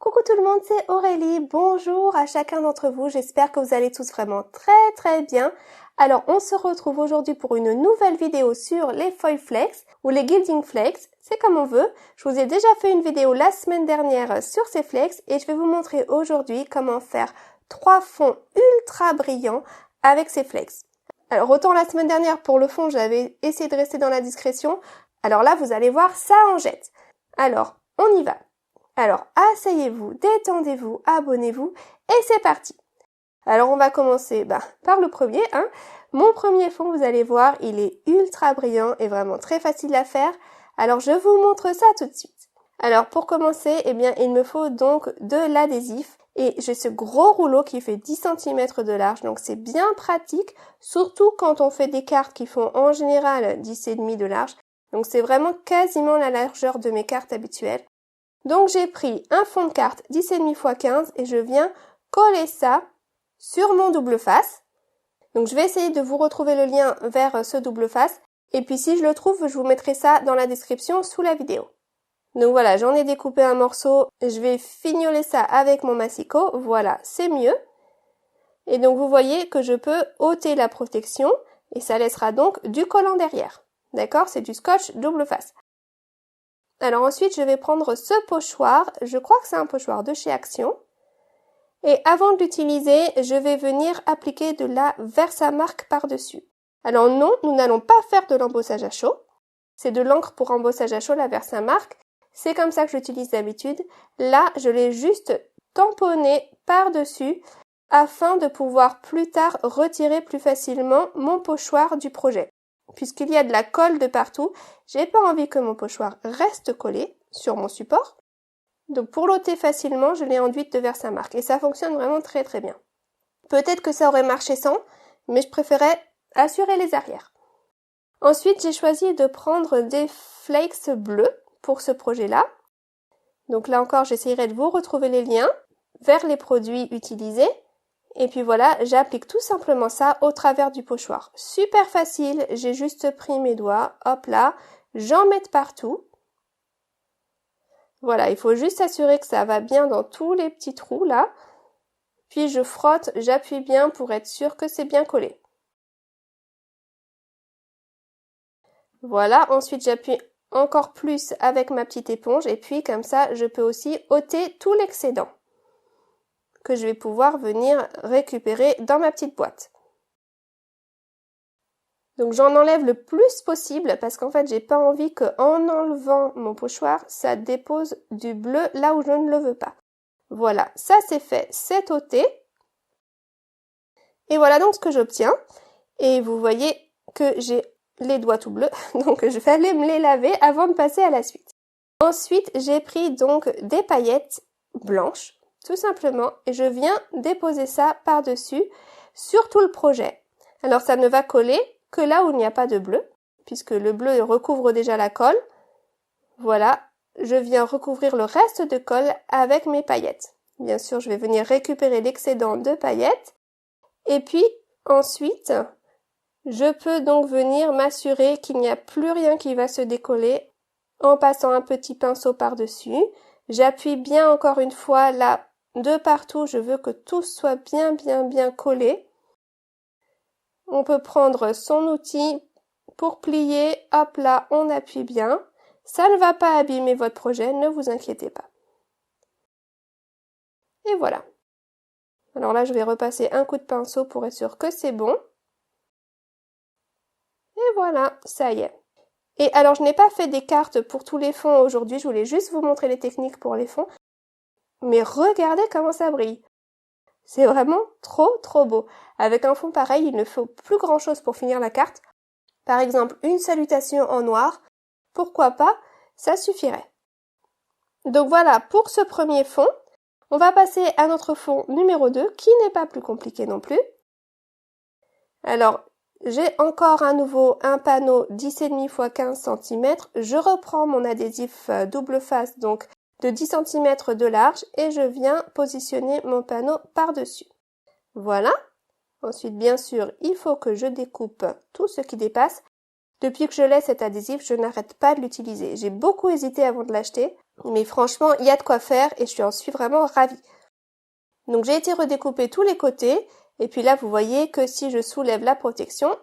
Coucou tout le monde, c'est Aurélie. Bonjour à chacun d'entre vous. J'espère que vous allez tous vraiment très bien. Alors, on se retrouve aujourd'hui pour une nouvelle vidéo sur les foil flex ou les gilding flex. C'est comme on veut. Je vous ai déjà fait une vidéo la semaine dernière sur ces flex et je vais vous montrer aujourd'hui comment faire 3 fonds ultra brillants avec ces flex. Alors, autant la semaine dernière pour le fond, j'avais essayé de rester dans la discrétion. Alors là, vous allez voir, ça en jette. Alors, on y va. Alors, asseyez-vous, détendez-vous, abonnez-vous et c'est parti. Alors, on va commencer par le premier. Mon premier fond, vous allez voir, il est ultra brillant et vraiment très facile à faire. Alors, je vous montre ça tout de suite. Alors, pour commencer, il me faut donc de l'adhésif. Et j'ai ce gros rouleau qui fait 10 cm de large, donc c'est bien pratique, surtout quand on fait des cartes qui font en général 10,5 de large. Donc, c'est vraiment quasiment la largeur de mes cartes habituelles. Donc j'ai pris un fond de carte 10,5 x 15 et je viens coller ça sur mon double face. Donc je vais essayer de vous retrouver le lien vers ce double face. Et puis si je le trouve, je vous mettrai ça dans la description sous la vidéo. Donc voilà, j'en ai découpé un morceau. Je vais fignoler ça avec mon massicot. Voilà, c'est mieux. Et donc vous voyez que je peux ôter la protection et ça laissera donc du collant derrière. D'accord? C'est du scotch double face. Alors ensuite, je vais prendre ce pochoir, je crois que c'est un pochoir de chez Action. Et avant de l'utiliser, je vais venir appliquer de la Versamark par-dessus. Alors non, nous n'allons pas faire de l'embossage à chaud. C'est de l'encre pour embossage à chaud, la Versamark. C'est comme ça que j'utilise d'habitude. Là, je l'ai juste tamponné par-dessus afin de pouvoir plus tard retirer plus facilement mon pochoir du projet. Puisqu'il y a de la colle de partout, j'ai pas envie que mon pochoir reste collé sur mon support. Donc pour l'ôter facilement, je l'ai enduite de Versamark et ça fonctionne vraiment très bien. Peut-être que ça aurait marché sans, mais je préférais assurer les arrières. Ensuite, j'ai choisi de prendre des flakes bleus pour ce projet-là. Donc là encore, j'essaierai de vous retrouver les liens vers les produits utilisés. Et puis voilà, j'applique tout simplement ça au travers du pochoir. Super facile, j'ai juste pris mes doigts, hop là, j'en mets partout. Voilà, il faut juste s'assurer que ça va bien dans tous les petits trous là. Puis je frotte, j'appuie bien pour être sûr que c'est bien collé. Voilà, ensuite j'appuie encore plus avec ma petite éponge et puis comme ça, je peux aussi ôter tout l'excédent que je vais pouvoir venir récupérer dans ma petite boîte. Donc j'en enlève le plus possible parce qu'en fait j'ai pas envie qu'en enlevant mon pochoir, ça dépose du bleu là où je ne le veux pas. Voilà, ça c'est fait, c'est ôté. Et voilà donc ce que j'obtiens. Et vous voyez que j'ai les doigts tout bleus, donc je vais aller me les laver avant de passer à la suite. Ensuite j'ai pris donc des paillettes blanches. Tout simplement, et je viens déposer ça par-dessus sur tout le projet. Alors ça ne va coller que là où il n'y a pas de bleu, puisque le bleu recouvre déjà la colle. Voilà, je viens recouvrir le reste de colle avec mes paillettes. Bien sûr, je vais venir récupérer l'excédent de paillettes. Et puis ensuite, je peux donc venir m'assurer qu'il n'y a plus rien qui va se décoller en passant un petit pinceau par-dessus. J'appuie bien encore une fois là de partout, je veux que tout soit bien collé. On peut prendre son outil pour plier, hop là, on appuie bien. Ça ne va pas abîmer votre projet, ne vous inquiétez pas. Et voilà. Alors là, je vais repasser un coup de pinceau pour être sûr que c'est bon. Et voilà, ça y est. Et alors, je n'ai pas fait des cartes pour tous les fonds aujourd'hui, je voulais juste vous montrer les techniques pour les fonds. Mais regardez comment ça brille. C'est vraiment trop beau. Avec un fond pareil, il ne faut plus grand chose pour finir la carte. Par exemple, une salutation en noir. Pourquoi pas? Ça suffirait. Donc voilà pour ce premier fond. On va passer à notre fond numéro 2, qui n'est pas plus compliqué non plus. Alors, j'ai encore à nouveau un panneau 10,5 x 15 cm. Je reprends mon adhésif double face, donc de 10 cm de large et je viens positionner mon panneau par-dessus. Voilà. Ensuite, bien sûr, il faut que je découpe tout ce qui dépasse. Depuis que je l'ai cet adhésif, je n'arrête pas de l'utiliser. J'ai beaucoup hésité avant de l'acheter Mais franchement, il y a de quoi faire et je suis vraiment ravie. Donc j'ai été redécouper tous les côtés et puis là vous voyez que si je soulève la protection,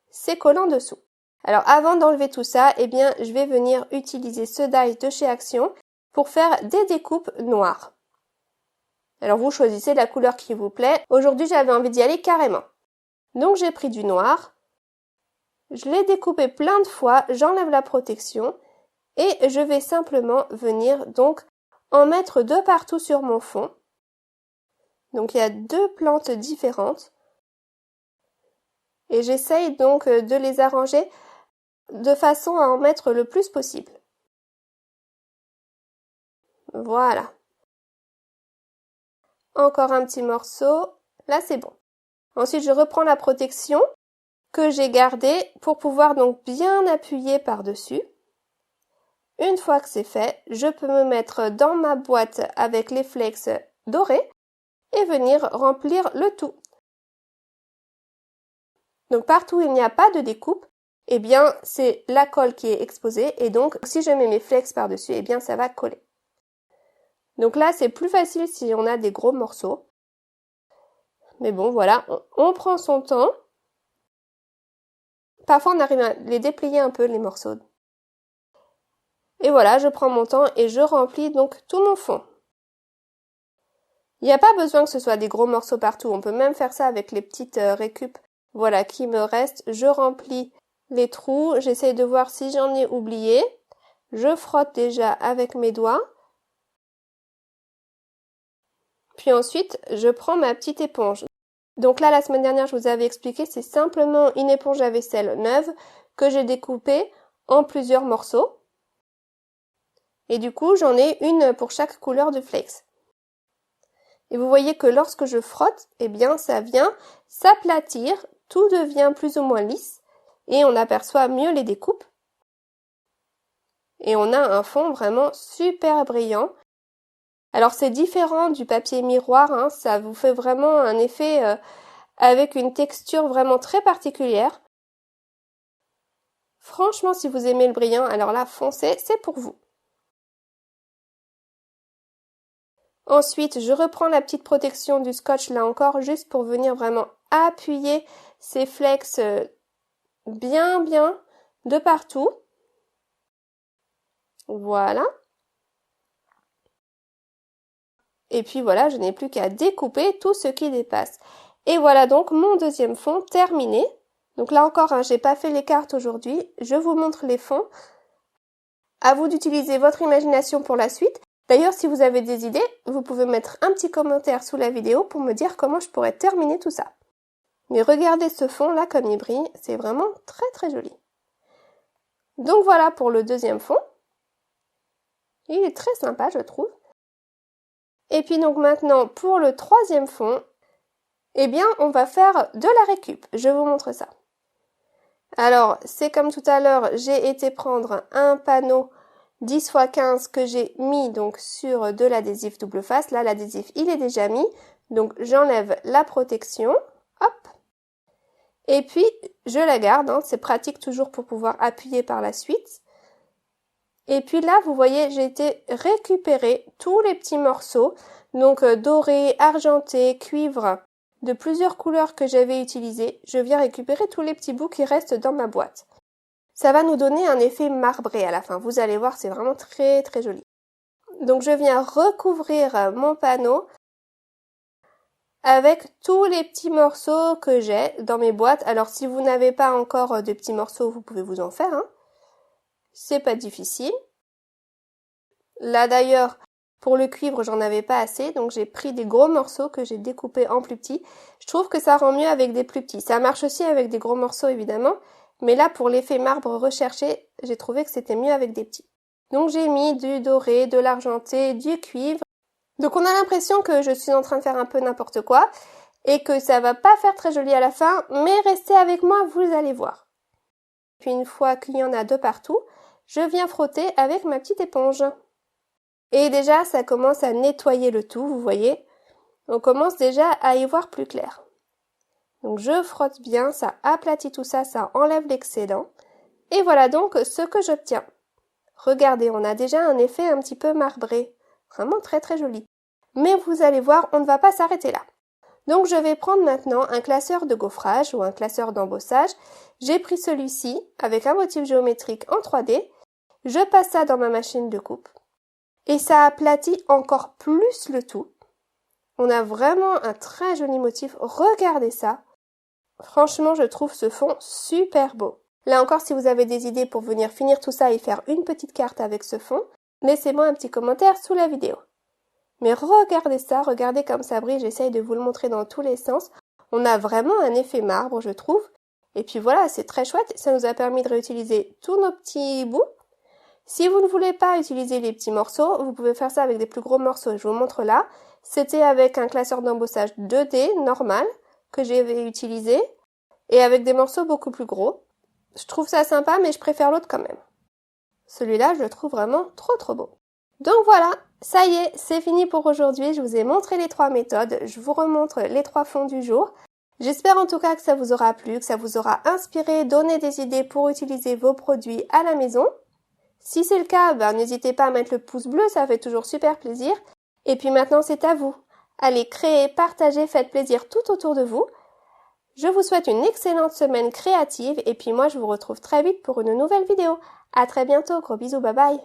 c'est collant dessous. Alors avant d'enlever tout ça, eh bien je vais venir utiliser ce die de chez Action pour faire des découpes noires. Alors vous choisissez la couleur qui vous plaît. Aujourd'hui j'avais envie d'y aller carrément. Donc j'ai pris du noir, je l'ai découpé plein de fois, j'enlève la protection et je vais simplement venir donc en mettre de partout sur mon fond. Donc il y a deux plantes différentes et j'essaye donc de les arranger de façon à en mettre le plus possible. Voilà. Encore un petit morceau, là c'est bon. Ensuite je reprends la protection que j'ai gardée pour pouvoir donc bien appuyer par-dessus. Une fois que c'est fait, je peux me mettre dans ma boîte avec les flex dorés et venir remplir le tout. Donc partout où il n'y a pas de découpe, eh bien c'est la colle qui est exposée et donc si je mets mes flex par-dessus, eh bien ça va coller. Donc là c'est plus facile si on a des gros morceaux. Mais bon voilà, on prend son temps. Parfois on arrive à les déplier un peu les morceaux. Et voilà, je prends mon temps et je remplis donc tout mon fond. Il n'y a pas besoin que ce soit des gros morceaux partout, on peut même faire ça avec les petites récup. Voilà, qui me reste, je remplis les trous, j'essaye de voir si j'en ai oublié. Je frotte déjà avec mes doigts. Puis ensuite, je prends ma petite éponge. Donc là, la semaine dernière, je vous avais expliqué, c'est simplement une éponge à vaisselle neuve que j'ai découpée en plusieurs morceaux. Et du coup, j'en ai une pour chaque couleur de flex. Et vous voyez que lorsque je frotte, eh bien, ça vient s'aplatir, tout devient plus ou moins lisse et on aperçoit mieux les découpes. Et on a un fond vraiment super brillant. Alors c'est différent du papier miroir, hein, ça vous fait vraiment un effet avec une texture vraiment très particulière. Franchement, si vous aimez le brillant, alors là, foncez, c'est pour vous. Ensuite, je reprends la petite protection du scotch, là encore, juste pour venir vraiment appuyer ces flex bien de partout. Voilà. Et puis voilà, je n'ai plus qu'à découper tout ce qui dépasse. Et voilà donc mon deuxième fond terminé. Donc là encore, hein, j'ai pas fait les cartes aujourd'hui. Je vous montre les fonds. À vous d'utiliser votre imagination pour la suite. D'ailleurs, si vous avez des idées, vous pouvez mettre un petit commentaire sous la vidéo pour me dire comment je pourrais terminer tout ça. Mais regardez ce fond là comme il brille, c'est vraiment très joli. Donc voilà pour le deuxième fond. Il est très sympa, je trouve. Et puis donc maintenant pour le troisième fond, eh bien on va faire de la récup. Je vous montre ça. Alors c'est comme tout à l'heure, j'ai été prendre un panneau 10 x 15 que j'ai mis donc sur de l'adhésif double face. Là l'adhésif il est déjà mis, donc j'enlève la protection, hop. Et puis je la garde, hein, c'est pratique toujours pour pouvoir appuyer par la suite. Et puis là, vous voyez, j'ai été récupérer tous les petits morceaux, donc doré, argenté, cuivre, de plusieurs couleurs que j'avais utilisées. Je viens récupérer tous les petits bouts qui restent dans ma boîte. Ça va nous donner un effet marbré à la fin. Vous allez voir, c'est vraiment très joli. Donc je viens recouvrir mon panneau avec tous les petits morceaux que j'ai dans mes boîtes. Alors si vous n'avez pas encore de petits morceaux, vous pouvez vous en faire, hein. C'est pas difficile. Là d'ailleurs, pour le cuivre, j'en avais pas assez, donc j'ai pris des gros morceaux que j'ai découpés en plus petits. Je trouve que ça rend mieux avec des plus petits. Ça marche aussi avec des gros morceaux évidemment, mais là pour l'effet marbre recherché, j'ai trouvé que c'était mieux avec des petits. Donc j'ai mis du doré, de l'argenté, du cuivre. Donc on a l'impression que je suis en train de faire un peu n'importe quoi et que ça va pas faire très joli à la fin, mais restez avec moi, vous allez voir. Puis une fois qu'il y en a de partout, je viens frotter avec ma petite éponge. Et déjà, ça commence à nettoyer le tout, vous voyez. On commence déjà à y voir plus clair. Donc je frotte bien, ça aplatit tout ça, ça enlève l'excédent. Et voilà donc ce que j'obtiens. Regardez, on a déjà un effet un petit peu marbré. Vraiment très très joli. Mais vous allez voir, on ne va pas s'arrêter là. Donc je vais prendre maintenant un classeur de gaufrage ou un classeur d'embossage. J'ai pris celui-ci avec un motif géométrique en 3D. Je passe ça dans ma machine de coupe. Et ça aplatit encore plus le tout. On a vraiment un très joli motif. Regardez ça. Franchement, je trouve ce fond super beau. Là encore, si vous avez des idées pour venir finir tout ça et faire une petite carte avec ce fond, laissez-moi un petit commentaire sous la vidéo. Mais regardez ça, regardez comme ça brille, j'essaye de vous le montrer dans tous les sens. On a vraiment un effet marbre, je trouve. Et puis voilà, c'est très chouette, ça nous a permis de réutiliser tous nos petits bouts. Si vous ne voulez pas utiliser les petits morceaux, vous pouvez faire ça avec des plus gros morceaux, je vous montre là. C'était avec un classeur d'embossage 2D normal que j'ai utilisé et avec des morceaux beaucoup plus gros. Je trouve ça sympa, mais je préfère l'autre quand même. Celui-là, je le trouve vraiment trop beau. Donc voilà, ça y est, c'est fini pour aujourd'hui. Je vous ai montré les 3 méthodes. Je vous remontre les 3 fonds du jour. J'espère en tout cas que ça vous aura plu, que ça vous aura inspiré, donné des idées pour utiliser vos produits à la maison. Si c'est le cas, n'hésitez pas à mettre le pouce bleu, ça fait toujours super plaisir. Et puis maintenant, c'est à vous. Allez, créez, partagez, faites plaisir tout autour de vous. Je vous souhaite une excellente semaine créative et puis moi, je vous retrouve très vite pour une nouvelle vidéo. À très bientôt, gros bisous, bye bye.